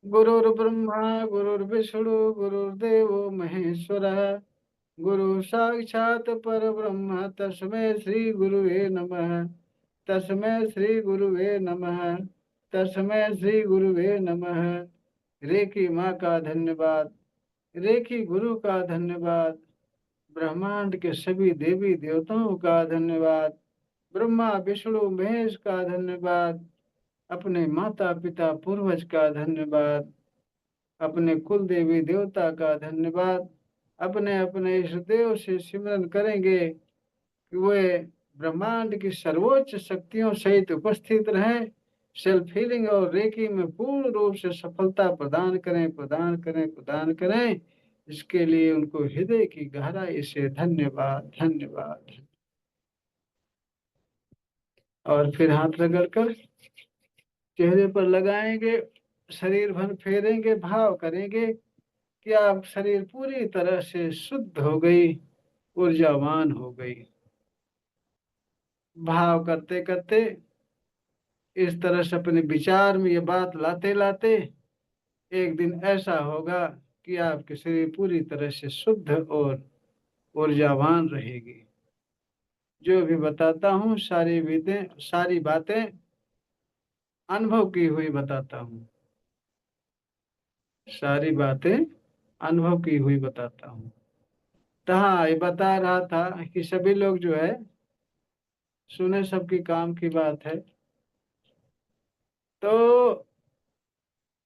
गुरुर्ब्रह्मा गुरुर्विष्णु गुरुर्देव महेश्वरः। गुरु साक्षात् परब्रह्म तस्मै श्री गुरुवे नमः। तस्मै श्री गुरुवे नमः। तस्मै श्री गुरुवे नमः। रेखी माँ का धन्यवाद। रेखी गुरु का धन्यवाद। ब्रह्मांड के सभी देवी देवताओं का धन्यवाद। ब्रह्मा विष्णु महेश का धन्यवाद। अपने माता पिता पूर्वज का धन्यवाद। अपने कुल देवी देवता का धन्यवाद। अपने अपने इष्ट देव से सिमरन करेंगे कि वे ब्रह्मांड की सर्वोच्च शक्तियों सहित उपस्थित रहें। सेल्फ हीलिंग और रेकी में पूर्ण रूप से सफलता प्रदान करें, प्रदान करें, प्रदान करें। इसके लिए उनको हृदय की गहराई से धन्यवाद, धन्यवाद। और फिर हाथ रगड़कर चेहरे पर लगाएंगे, शरीर भर फेरेंगे, भाव करेंगे कि आप शरीर पूरी तरह से शुद्ध हो गई, ऊर्जावान हो गई। भाव करते करते इस तरह से अपने विचार में ये बात लाते लाते एक दिन ऐसा होगा कि आपके शरीर पूरी तरह से शुद्ध और ऊर्जावान रहेगी। जो भी बताता हूँ सारी बातें अनुभव की हुई बताता हूँ। सारी बातें अनुभव की हुई बताता हूँ। तो हाँ, ये बता रहा था कि सभी लोग जो है सुने, सबकी काम की बात है। तो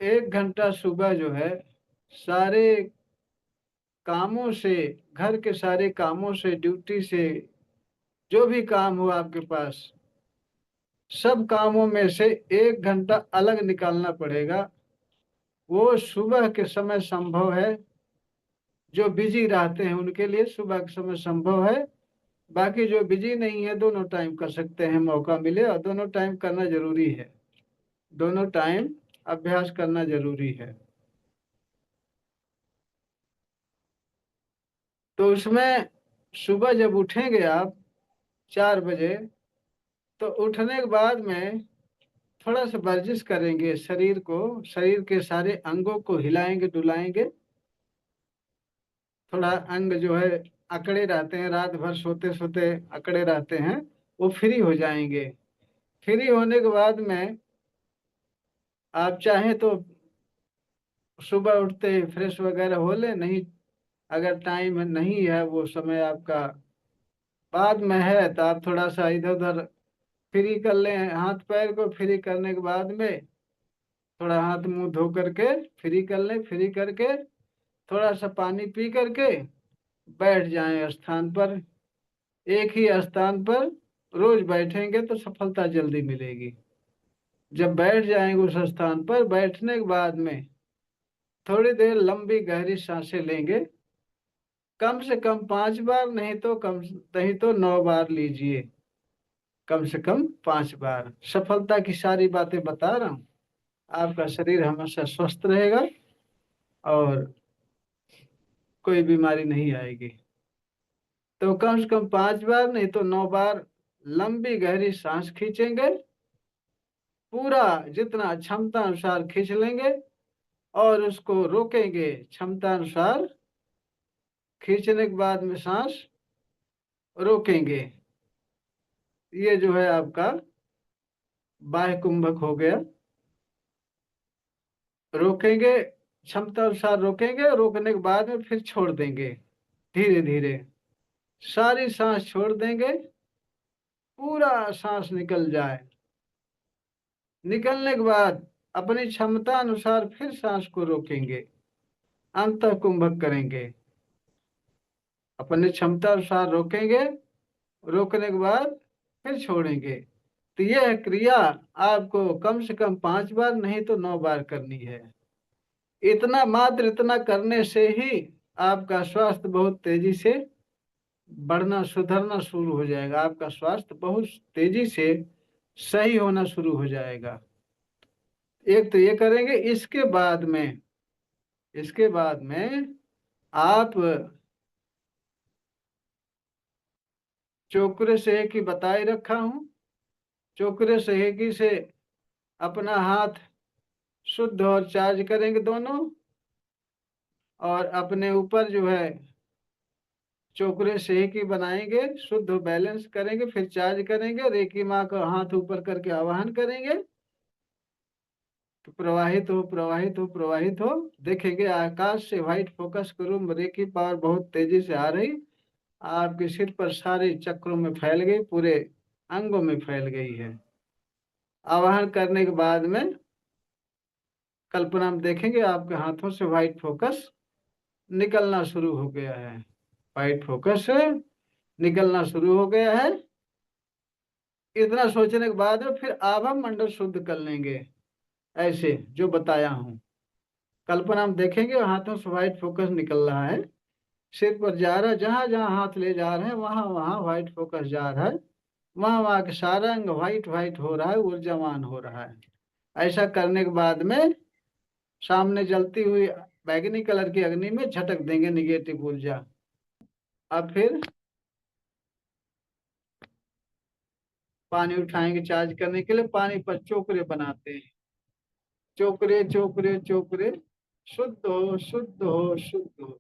1 घंटा सुबह जो है सारे कामों से, घर के सारे कामों से, ड्यूटी से, जो भी काम हो आपके पास, सब कामों में से 1 घंटा अलग निकालना पड़ेगा। वो सुबह के समय संभव है। जो बिजी रहते हैं उनके लिए सुबह के समय संभव है। बाकी जो बिजी नहीं है दोनों टाइम कर सकते हैं, मौका मिले। और दोनों टाइम करना जरूरी है। दोनों टाइम अभ्यास करना जरूरी है। तो उसमें सुबह जब उठेंगे आप 4 बजे, तो उठने के बाद में थोड़ा सा वर्जिश करेंगे। शरीर के सारे अंगों को हिलाएंगे, डुलाएंगे। थोड़ा अंग जो है अकड़े रहते हैं, रात भर सोते सोते अकड़े रहते हैं, वो फ्री हो जाएंगे। फ्री होने के बाद में आप चाहें तो सुबह उठते ही फ्रेश वगैरह हो ले। नहीं, अगर टाइम नहीं है, वो समय आपका बाद में है, तो आप थोड़ा सा इधर उधर फ्री कर लें। हाथ पैर को फ्री करने के बाद में थोड़ा हाथ मुंह धो करके फ्री कर लें। फ्री करके थोड़ा सा पानी पी करके बैठ जाएं स्थान पर। एक ही स्थान पर रोज बैठेंगे तो सफलता जल्दी मिलेगी। जब बैठ जाएंगे उस स्थान पर, बैठने के बाद में थोड़ी देर लंबी गहरी सांसें लेंगे। कम से कम 5 बार, नहीं तो 9 बार लीजिए। कम से कम 5 बार। सफलता की सारी बातें बता रहा हूँ। आपका शरीर हमेशा स्वस्थ रहेगा और कोई बीमारी नहीं आएगी। तो कम से कम 5 बार, नहीं तो 9 बार लंबी गहरी सांस खींचेंगे। पूरा जितना क्षमता अनुसार खींच लेंगे और उसको रोकेंगे क्षमता अनुसार। खींचने के बाद में सांस रोकेंगे। ये जो है आपका बाह्य कुंभक हो गया। रोकेंगे, क्षमता अनुसार रोकेंगे। रोकने के बाद में फिर छोड़ देंगे धीरे धीरे। सारी सांस छोड़ देंगे, पूरा सांस निकल जाए। निकलने के बाद अपनी क्षमता अनुसार फिर सांस को रोकेंगे, अंत कुंभक करेंगे। अपनी क्षमता अनुसार रोकेंगे, रोकने के बाद फिर छोड़ेंगे। तो यह क्रिया आपको कम से कम 5 बार, नहीं तो 9 बार करनी है। इतना करने से ही आपका स्वास्थ्य बहुत तेजी से बढ़ना, सुधरना शुरू हो जाएगा। आपका स्वास्थ्य बहुत तेजी से सही होना शुरू हो जाएगा। एक तो ये करेंगे। इसके बाद में आप चोकरे सेक ही बताए रखा हूं। चोकरे सेकी से अपना हाथ शुद्ध और चार्ज करेंगे दोनों। और अपने ऊपर जो है चोकरे से की बनाएंगे, शुद्ध बैलेंस करेंगे, फिर चार्ज करेंगे, रेकी माँ का हाथ ऊपर करके आवाहन करेंगे। तो प्रवाहित हो प्रवाहित हो प्रवाहित हो। देखेंगे आकाश से व्हाइट फोकस करूं, रेकी पावर बहुत तेजी से आ रही, आपके सिर पर सारे चक्रों में फैल गई, पूरे अंगों में फैल गई है। आवाहन करने के बाद में कल्पना में देखेंगे आपके हाथों से व्हाइट फोकस निकलना शुरू हो गया है। व्हाइट फोकस निकलना शुरू हो गया है। इतना सोचने के बाद में फिर आभा मंडल शुद्ध कर लेंगे, ऐसे जो बताया हूँ। कल्पना में देखेंगे हाथों से व्हाइट फोकस निकल रहा है, सिर पर जा रहा है, जहां जहां हाथ ले जा रहे हैं वहां वहां व्हाइट फोकस जा रहा है, वहां वहां के सारा अंग व्हाइट व्हाइट हो रहा है, ऊर्जावान हो रहा है। ऐसा करने के बाद में सामने जलती हुई बैगनी कलर की अग्नि में झटक देंगे निगेटिव ऊर्जा। अब फिर पानी उठाएंगे चार्ज करने के लिए, पानी पर चोकरे बनाते हैं। चोकरे चोकरे चोकरे, शुद्ध हो शुद्ध हो शुद्ध हो।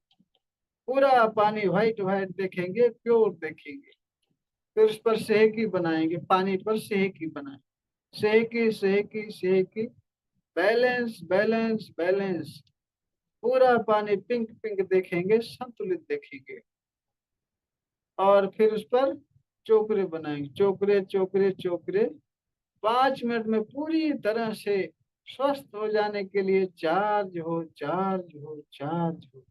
पूरा पानी व्हाइट व्हाइट देखेंगे, प्योर देखेंगे। फिर उस पर सेहकी बनाएंगे, पानी पर सेहकी बनाए, सेहकी सेहकी सेहकी, बैलेंस बैलेंस बैलेंस। पूरा पानी पिंक पिंक देखेंगे, संतुलित देखेंगे। और फिर उस पर चोकरे बनाएंगे, चोकरे चोकरे चोकरे। 5 मिनट में पूरी तरह से स्वस्थ हो जाने के लिए चार्ज हो चार्ज हो चार्ज हो।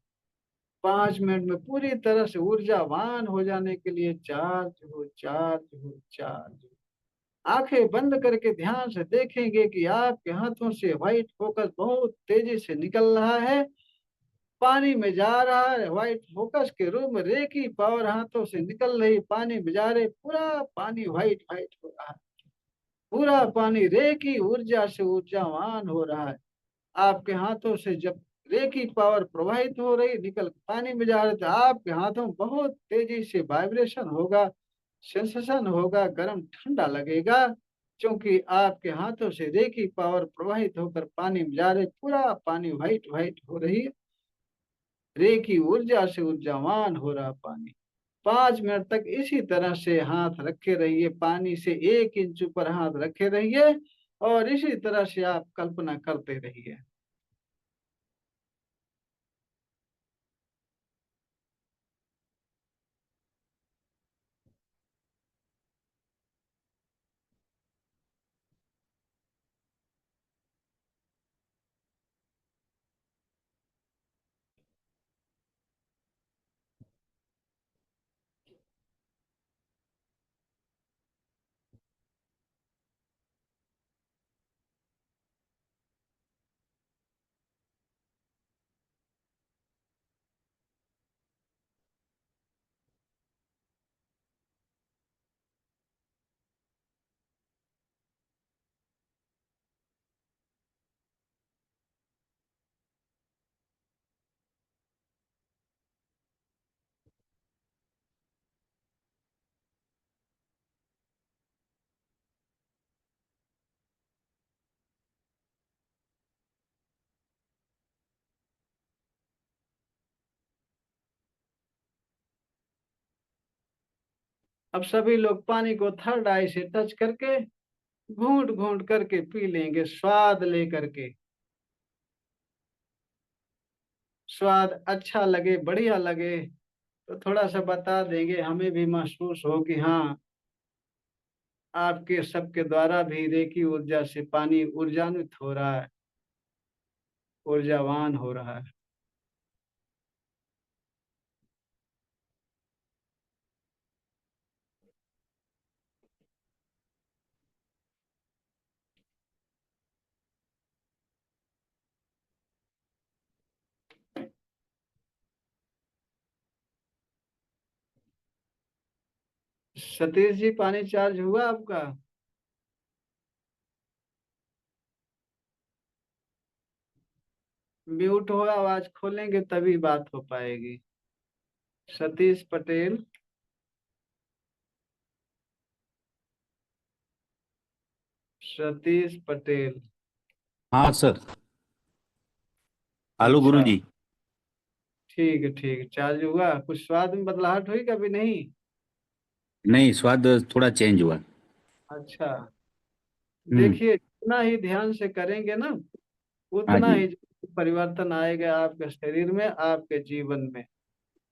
5 मिनट में पूरी तरह से ऊर्जावान हो जाने के लिए चार्ज हो चार्ज हो चार्ज हो। आंखें बंद करके ध्यान से देखेंगे कि आपके हाथों से व्हाइट फोकस बहुत तेजी से निकल रहा है, पानी में जा रहा है। व्हाइट फोकस के रूप में रेकी पावर हाथों से निकल रही, पानी में जा रहे, पूरा पानी व्हाइट व्हाइट हो रहा है। पूरा पानी रेकी ऊर्जा से ऊर्जावान हो रहा है। आपके हाथों से जब रेकी पावर प्रवाहित हो रही, निकल पानी में जा रहे, तो आपके हाथों में बहुत तेजी से वाइब्रेशन होगा, सेंसेशन होगा, गर्म ठंडा लगेगा। क्योंकि आपके हाथों से रेकी पावर प्रवाहित होकर पानी में जा रहे, पूरा पानी व्हाइट व्हाइट हो रही है। रेकी ऊर्जा से ऊर्जावान हो रहा पानी। 5 मिनट तक इसी तरह से हाथ रखे रहिए, पानी से 1 इंच ऊपर हाथ रखे रहिए, और इसी तरह से आप कल्पना करते रहिए। अब सभी लोग पानी को थर्ड आई से टच करके घूंट घूंट करके पी लेंगे, स्वाद लेकर के। स्वाद अच्छा लगे, बढ़िया लगे, तो थोड़ा सा बता देंगे, हमें भी महसूस हो कि हाँ, आपके सबके द्वारा भी रेकी ऊर्जा से पानी ऊर्जान्वित हो रहा है, ऊर्जावान हो रहा है। सतीश जी, पानी चार्ज हुआ आपका? म्यूट हो, आवाज खोलेंगे तभी बात हो पाएगी। सतीश पटेल। सतीश पटेल। हाँ सर। हेलो गुरु अच्छा, जी। ठीक है ठीक है, चार्ज हुआ? कुछ स्वाद में बदलाहट हुई कभी नहीं? नहीं, स्वाद थोड़ा चेंज हुआ। अच्छा, हम्म। देखिए जितना ही ध्यान से करेंगे ना, हाँ उतना जी। ही परिवर्तन आएगा आपके शरीर में, आपके जीवन में।